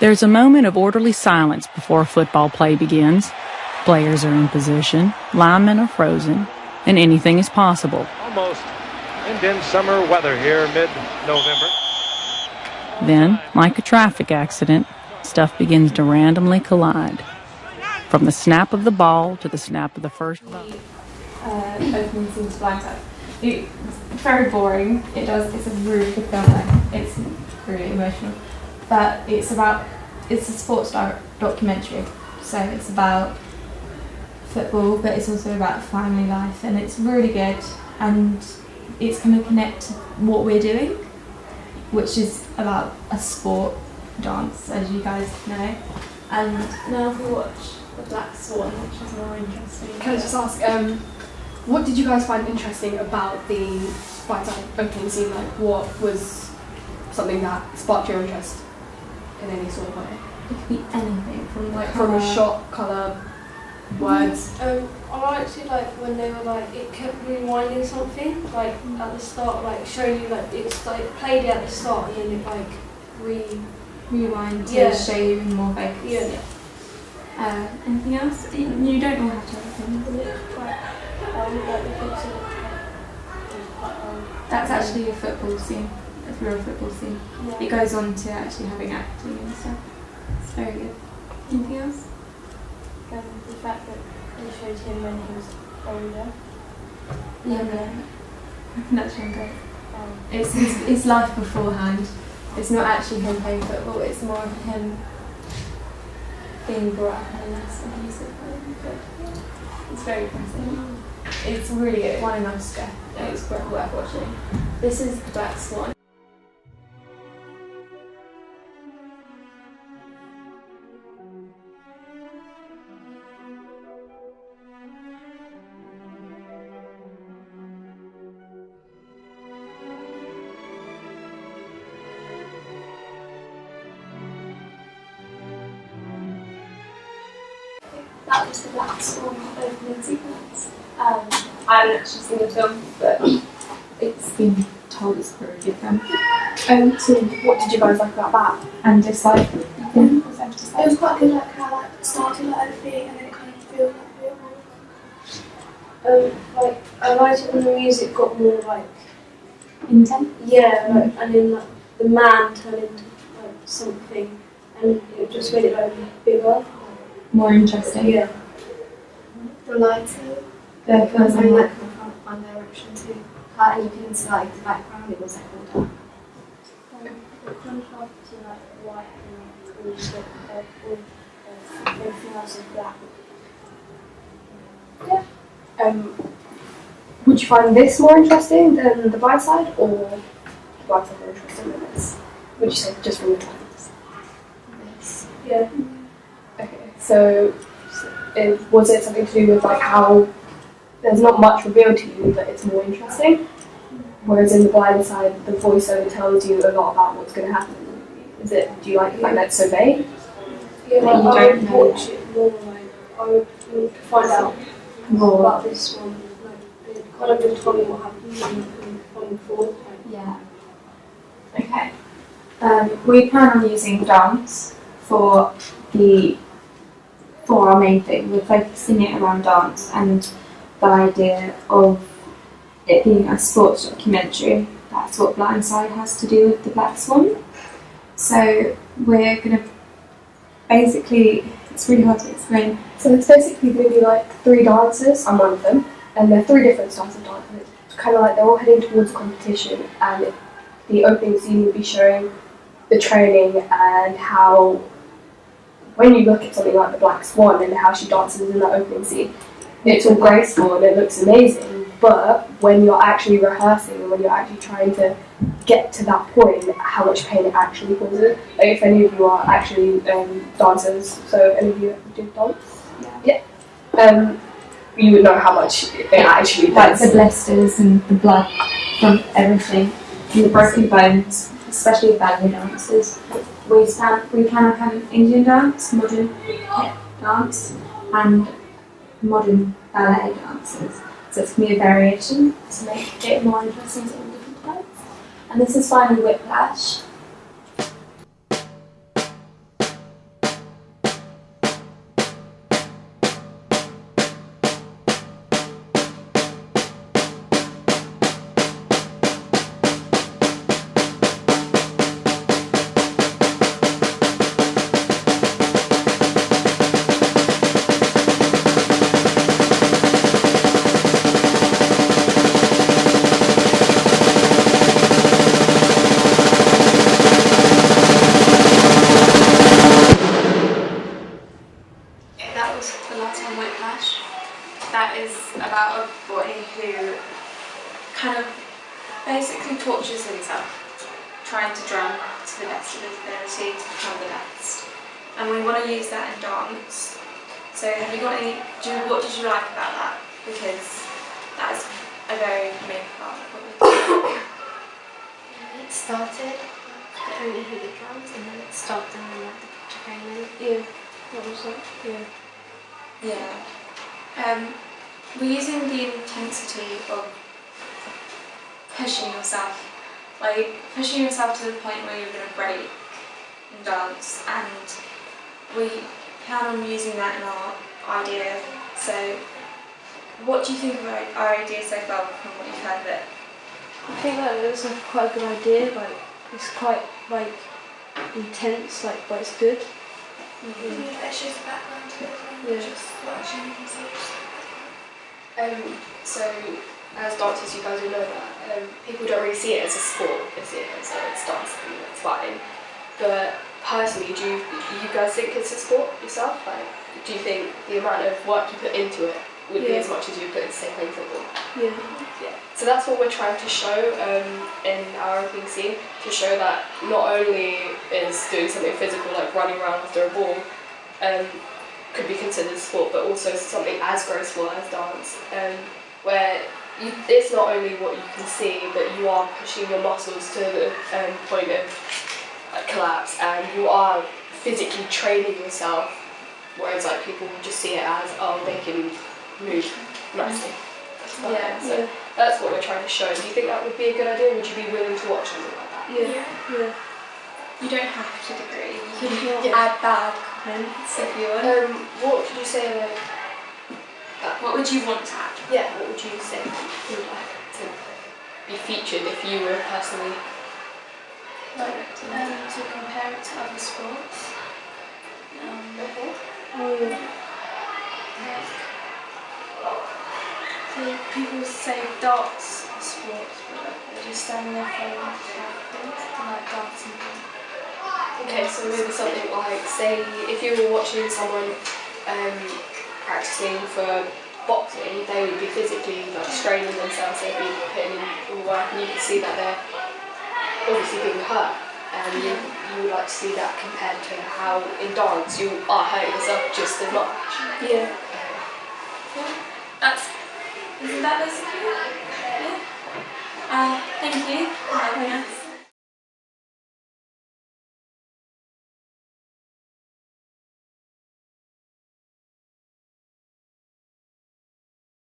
There's a moment of orderly silence before a football play begins. Players are in position, linemen are frozen, and anything is possible. Almost Indian summer weather here mid-November. Then, like a traffic accident, stuff begins to randomly collide. From the snap of the ball to the snap of the first ball. Opening scene to Blindside. It's very boring. It's a really good film though. It's really emotional. But it's a sports documentary. So it's about football, but it's also about family life, and it's really good, and it's going to connect to what we're doing, which is about a sport, dance, as you guys know. And now we watch The Black Swan, which is more interesting. Can I just ask, what did you guys find interesting about the Blindside opening scene? Like, what was something that sparked your interest in any sort of way? It could be anything From a shot, colour, words. I liked it when they were it kept rewinding something at the start, showing you it's played it at the start and then it rewind to show you more focus. Yeah. Anything else? You don't all have to have anything. That's actually a football scene, a real football scene. Yeah. It goes on to actually having acting and stuff. It's very good. Anything else? The fact that they showed him when he was older. That's really great. It's his life beforehand. It's not actually him playing football, it's more of him being brought up in this abusive way. It's very impressive. It's really good. It won an Oscar. It's worth watching. This is The Black Swan. That was The Black Swan opening sequence. I haven't actually seen the film, but it's been told it's a very good film. So what did you guys like about that? And dislike? It was quite good, how it started opening and then it kind of feels a bit more. I liked it when the music got more Intense? yeah, and then the man turned into something, and it just made it bigger. More interesting? Yeah. The lighting, The it was film. very from One Direction too. And you can see the background, it was all dark. The contrast to white and all everything else is black. Would you find this more interesting than The Blindside, or The Blindside more interesting than this? Would you say just from the times? Yeah. Okay, so was it something to do with how there's not much revealed to you, but it's more interesting? Whereas in The Blindside, the voiceover tells you a lot about what's going to happen in the movie. Do you like the fact that it's so vague? Yeah, That you I don't would know. watch it more. I would want to find out more about this one. They kind of been told me what happened from before. Yeah. Okay. We plan on using dance for our main thing. We're focusing it around dance and the idea of it being a sports documentary. That's what Blindside has to do with The Black Swan. So we're going to basically, it's really hard to explain. So it's basically going to be 3 dancers, I'm one of them, and they're 3 different styles of dance. And it's kind of they're all heading towards a competition, and the opening scene will be showing the training and how, when you look at something like The Black Swan and how she dances in that opening scene, it's all graceful and it looks amazing, but when you're actually rehearsing and when you're actually trying to get to that point, how much pain it actually causes. If any of you are actually dancers, so any of you do dance? Yeah. You would know how much it actually Like does. the blisters and the blood from everything, and the broken bones, especially ballet dancers. We plan on having Indian dance, modern hip dance, and modern ballet dances. So it's going to be a variation to make it more interesting to all different types. And this is finally Whiplash. basically tortures himself, trying to drum to the best of his ability to become the best. And we want to use that in dance. So have you got any, what did you like about that? Because that's a very main part of what we do. It started, I don't know who the drums, and then it stopped, and then like the picture came in. Yeah. What was that? Yeah. Yeah. We're using the intensity of pushing yourself, like pushing yourself to the point where you're going to break in dance, and we plan on using that in our idea. So what do you think of our idea so far from what you've heard of it? I think that it was quite a good idea. Like it's quite like intense, like but it's good. Yeah, it shows the background to it, Yeah. just watching you can see just So, as dancers, you guys will know that people don't really see it as a sport. They see it as it's dancing, it's fine. But personally, do you guys think it's a sport yourself? Like, do you think the amount of work you put into it would be as much as you put into, say, playing football? Yeah. Yeah. So that's what we're trying to show in our opening scene, to show that not only is doing something physical like running around after a ball could be considered a sport, but also something as graceful as dance, where it's not only what you can see, but you are pushing your muscles to the point of collapse, and you are physically training yourself, whereas like people just see it as, oh, they can move nicely. Yeah. So that's what we're trying to show. Do you think that would be a good idea? Would you be willing to watch something like that? Yeah. You don't have to agree. You can Yeah. add bad comments if you want. What could you say like that? What would you want to add? Yeah, what would you say you would like to be featured if you were personally To compare it to other sports. So people say darts are sports, but they're just standing there playing like dancing. Okay, so maybe something like, say, if you were watching someone practicing for boxing, they would be physically like straining themselves, they'd be putting in all the work, and you can see that they're obviously being hurt. And you would like to see that compared to how in dance you are hurting yourself just as much. Yeah. Isn't that basically it? Yeah. Thank you for having us.